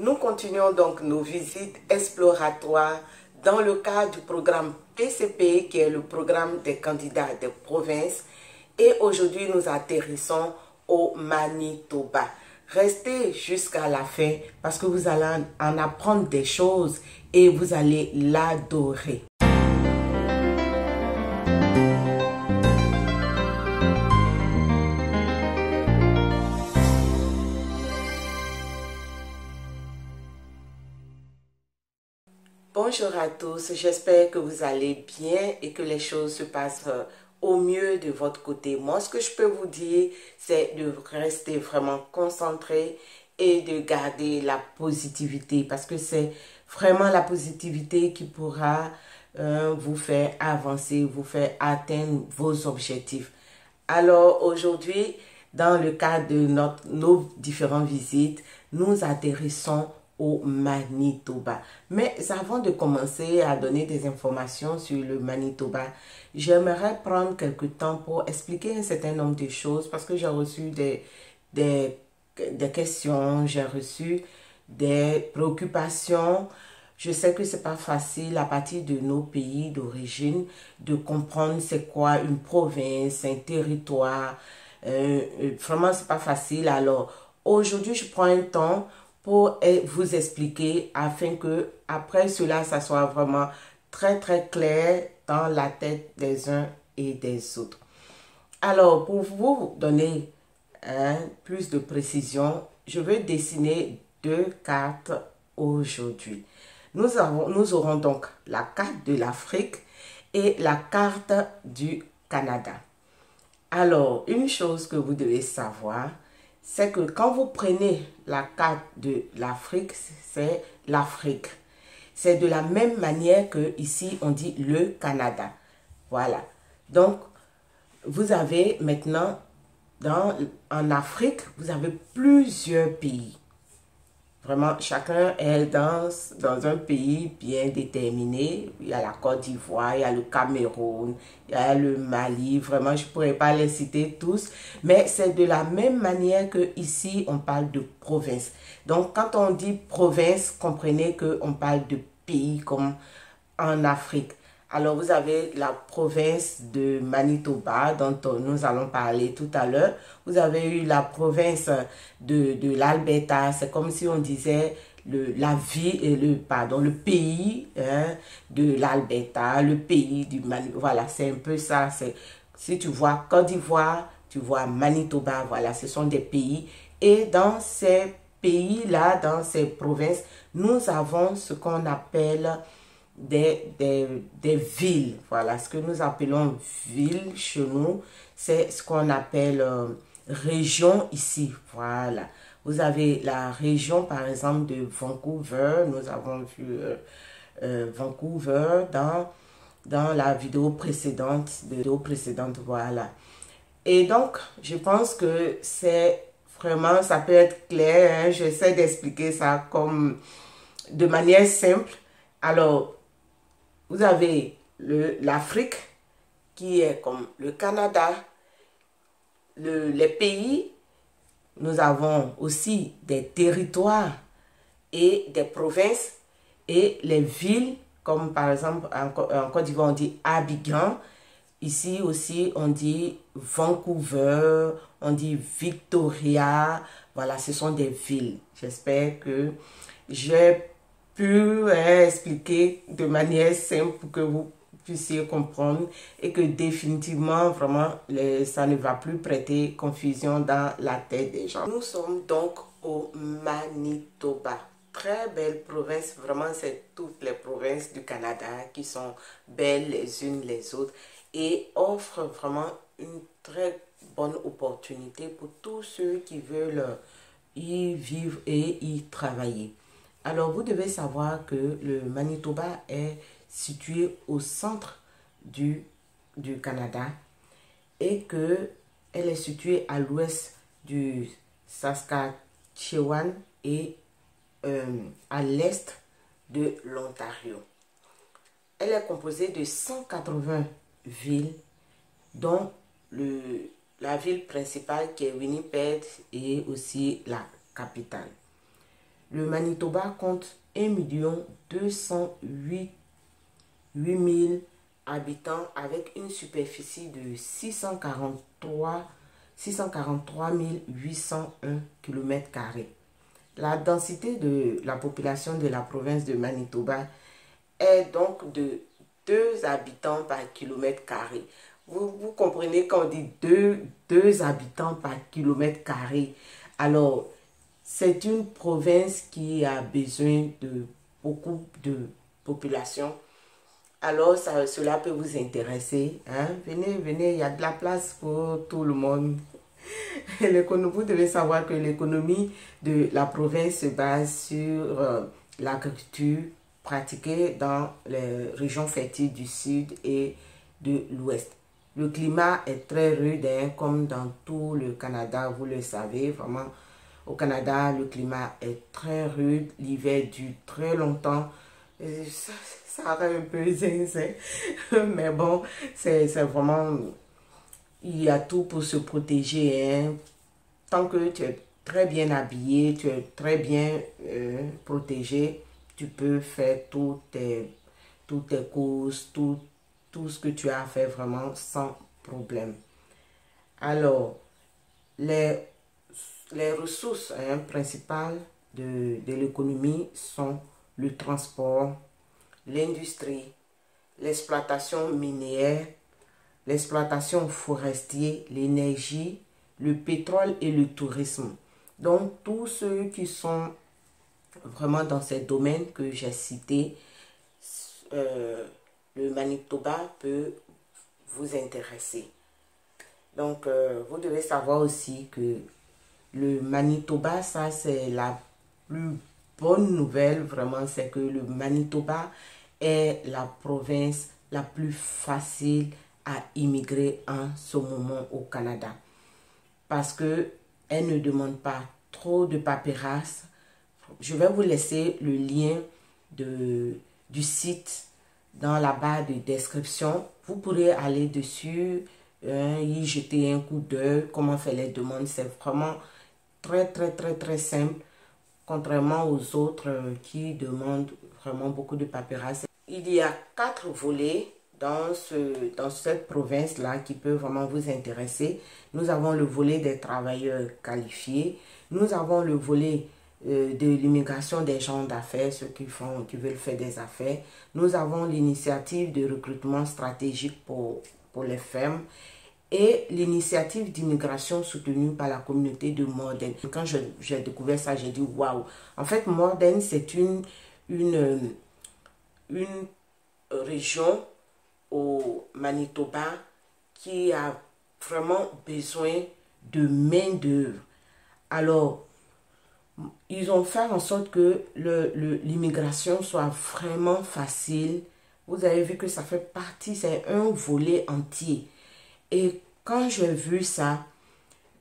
Nous continuons donc nos visites exploratoires dans le cadre du programme PCP, qui est le programme des candidats des provinces. Et aujourd'hui, nous atterrissons au Manitoba. Restez jusqu'à la fin parce que vous allez en apprendre des choses et vous allez l'adorer. Bonjour à tous, j'espère que vous allez bien et que les choses se passent au mieux de votre côté. Moi, ce que je peux vous dire, c'est de rester vraiment concentré et de garder la positivité parce que c'est vraiment la positivité qui pourra vous faire avancer, vous faire atteindre vos objectifs. Alors aujourd'hui, dans le cadre de nos différentes visites, nous atterrissons au Manitoba. Mais avant de commencer à donner des informations sur le Manitoba, j'aimerais prendre quelques temps pour expliquer un certain nombre de choses parce que j'ai reçu des questions, j'ai reçu des préoccupations. Je sais que c'est pas facile à partir de nos pays d'origine de comprendre c'est quoi une province, un territoire. Vraiment, c'est pas facile. Alors, aujourd'hui, je prends un temps pour vous expliquer afin que après cela, ça soit vraiment très très clair dans la tête des uns et des autres. Alors, pour vous donner plus de précision, je vais dessiner deux cartes aujourd'hui. Nous aurons donc la carte de l'Afrique et la carte du Canada. Alors, une chose que vous devez savoir, c'est que quand vous prenez la carte de l'Afrique, c'est l'Afrique. C'est de la même manière que ici on dit le Canada. Voilà. Donc, vous avez maintenant, en Afrique, vous avez plusieurs pays. Vraiment, chacun est dans un pays bien déterminé. Il y a la Côte d'Ivoire, il y a le Cameroun, il y a le Mali. Vraiment, je ne pourrais pas les citer tous. Mais c'est de la même manière que ici on parle de province. Donc, quand on dit province, comprenez qu'on parle de pays comme en Afrique. Alors, vous avez la province de Manitoba, dont nous allons parler tout à l'heure. Vous avez eu la province de l'Alberta. C'est comme si on disait le pays de l'Alberta, le pays du Manitoba. Voilà, c'est un peu ça. Si tu vois Côte d'Ivoire, tu vois Manitoba. Voilà, ce sont des pays. Et dans ces pays-là, dans ces provinces, nous avons ce qu'on appelle des villes. Voilà, ce que nous appelons ville chez nous, c'est ce qu'on appelle région ici. Voilà, vous avez la région par exemple de Vancouver. Nous avons vu Vancouver dans la vidéo précédente, voilà. Et donc, je pense que c'est vraiment, ça peut être clair, hein? J'essaie d'expliquer ça comme de manière simple. Alors, vous avez l'Afrique qui est comme le Canada, les pays. Nous avons aussi des territoires et des provinces et les villes, comme par exemple en Côte d'Ivoire on dit Abidjan. Ici aussi on dit Vancouver, on dit Victoria. Voilà, ce sont des villes. J'espère que j'ai pu expliquer de manière simple pour que vous puissiez comprendre et que définitivement, vraiment, ça ne va plus prêter confusion dans la tête des gens. Nous sommes donc au Manitoba. Très belle province, vraiment, c'est toutes les provinces du Canada qui sont belles les unes les autres et offrent vraiment une très bonne opportunité pour tous ceux qui veulent y vivre et y travailler. Alors, vous devez savoir que le Manitoba est situé au centre du Canada et qu'elle est située à l'ouest du Saskatchewan et à l'est de l'Ontario. Elle est composée de 180 villes, dont la ville principale qui est Winnipeg et aussi la capitale. Le Manitoba compte 1 208 000 habitants avec une superficie de 643 801 km². La densité de la population de la province de Manitoba est donc de 2 habitants par kilomètre carré. Vous comprenez quand on dit 2 habitants par kilomètre carré. Alors, c'est une province qui a besoin de beaucoup de population. Alors, cela peut vous intéresser. Hein? Venez, il y a de la place pour tout le monde. Vous devez savoir que l'économie de la province se base sur l'agriculture pratiquée dans les régions fertiles du sud et de l'ouest. Le climat est très rude, hein, comme dans tout le Canada, vous le savez. Vraiment, au Canada, le climat est très rude. L'hiver dure très longtemps. Ça rend un peu zinzin. Mais bon, c'est vraiment... Il y a tout pour se protéger. Hein. Tant que tu es très bien habillé, tu es très bien protégé, tu peux faire toutes tes courses, tout ce que tu as à faire vraiment sans problème. Alors, les ressources principales de l'économie sont le transport, l'industrie, l'exploitation minière, l'exploitation forestière, l'énergie, le pétrole et le tourisme. Donc, tous ceux qui sont vraiment dans ces domaines que j'ai cités, le Manitoba peut vous intéresser. Donc, vous devez savoir aussi que le Manitoba, ça c'est la plus bonne nouvelle, vraiment, c'est que le Manitoba est la province la plus facile à immigrer en ce moment au Canada. Parce qu'elle ne demande pas trop de paperasse. Je vais vous laisser le lien du site dans la barre de description. Vous pourrez aller dessus, y jeter un coup d'œil, comment faire les demandes. C'est vraiment très simple, contrairement aux autres qui demandent vraiment beaucoup de paperasse. Il y a 4 volets dans cette province-là qui peut vraiment vous intéresser. Nous avons le volet des travailleurs qualifiés. Nous avons le volet de l'immigration des gens d'affaires, ceux qui veulent faire des affaires. Nous avons l'initiative de recrutement stratégique pour les fermes et l'initiative d'immigration soutenue par la communauté de Morden. Quand j'ai découvert ça, j'ai dit waouh. En fait, Morden, c'est une région au Manitoba qui a vraiment besoin de main-d'œuvre. Alors, ils ont fait en sorte que l'immigration soit vraiment facile. Vous avez vu que ça fait partie, c'est un volet entier. Et quand j'ai vu ça,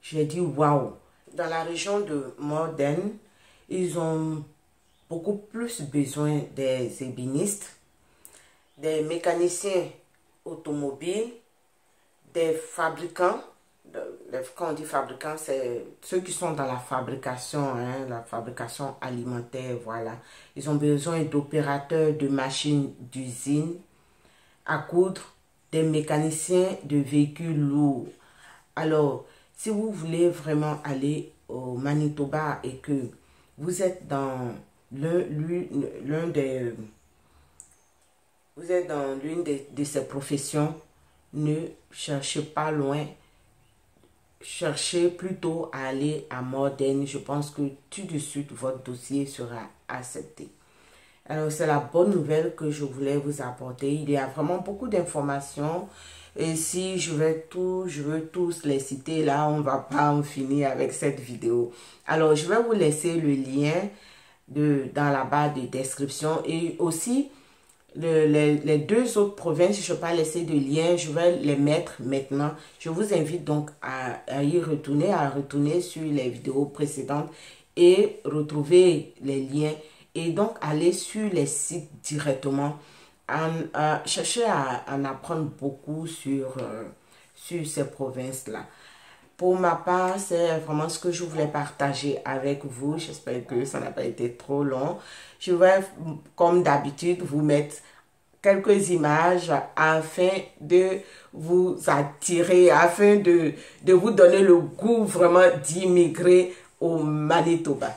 j'ai dit waouh. Dans la région de Morden, ils ont beaucoup plus besoin des ébénistes, des mécaniciens automobiles, des fabricants. Quand on dit fabricants, c'est ceux qui sont dans la fabrication, la fabrication alimentaire, voilà. Ils ont besoin d'opérateurs de machines d'usine à coudre, des mécaniciens de véhicules lourds. Alors, si vous voulez vraiment aller au Manitoba et que vous êtes dans l'une de ces professions, ne cherchez pas loin. Cherchez plutôt à aller à Morden. Je pense que tout de suite, votre dossier sera accepté. Alors, c'est la bonne nouvelle que je voulais vous apporter. Il y a vraiment beaucoup d'informations. Et si je veux tous les citer, là, on ne va pas en finir avec cette vidéo. Alors, je vais vous laisser le lien dans la barre de description. Et aussi, les 2 autres provinces, je ne vais pas laisser de lien, je vais les mettre maintenant. Je vous invite donc à retourner sur les vidéos précédentes et retrouver les liens. Et donc, aller sur les sites directement, chercher à en apprendre beaucoup sur ces provinces-là. Pour ma part, c'est vraiment ce que je voulais partager avec vous. J'espère que ça n'a pas été trop long. Je vais, comme d'habitude, vous mettre quelques images afin de vous attirer, afin de vous donner le goût vraiment d'immigrer au Manitoba.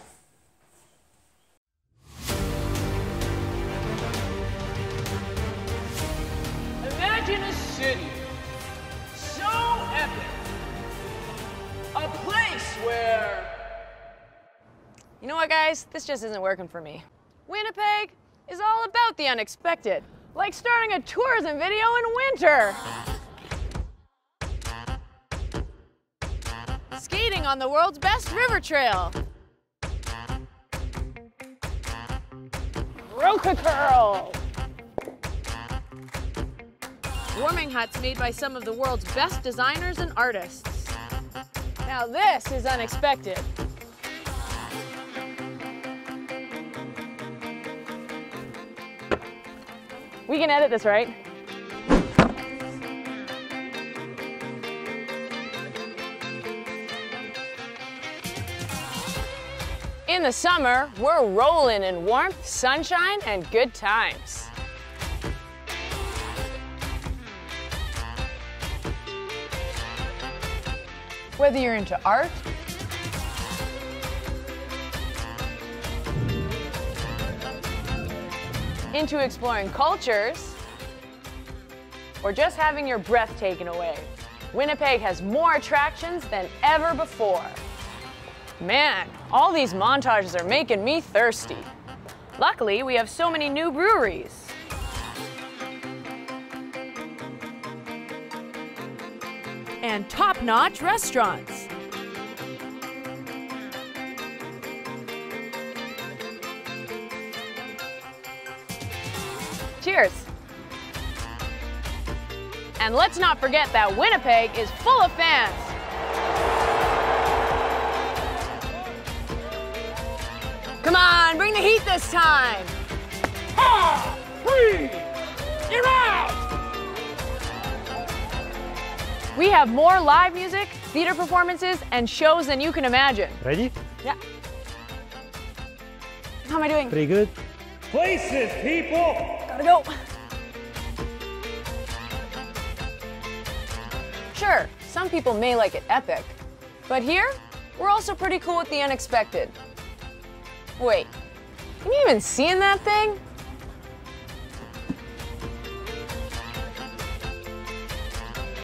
Imagine a city so epic, a place where... You know what, guys? This just isn't working for me. Winnipeg is all about the unexpected, like starting a tourism video in winter. Skating on the world's best river trail. Roka curl. Warming huts made by some of the world's best designers and artists. Now this is unexpected. We can edit this, right? In the summer, we're rolling in warmth, sunshine, and good times. Whether you're into art, into exploring cultures, or just having your breath taken away, Winnipeg has more attractions than ever before. Man, all these montages are making me thirsty. Luckily, we have so many new breweries. And top-notch restaurants. Cheers. And let's not forget that Winnipeg is full of fans. Come on, bring the heat this time. You're out! We have more live music, theater performances, and shows than you can imagine. Ready? Yeah. How am I doing? Pretty good. Places, people! Gotta go. Sure, some people may like it epic, but here, we're also pretty cool with the unexpected. Wait, can you even see in that thing?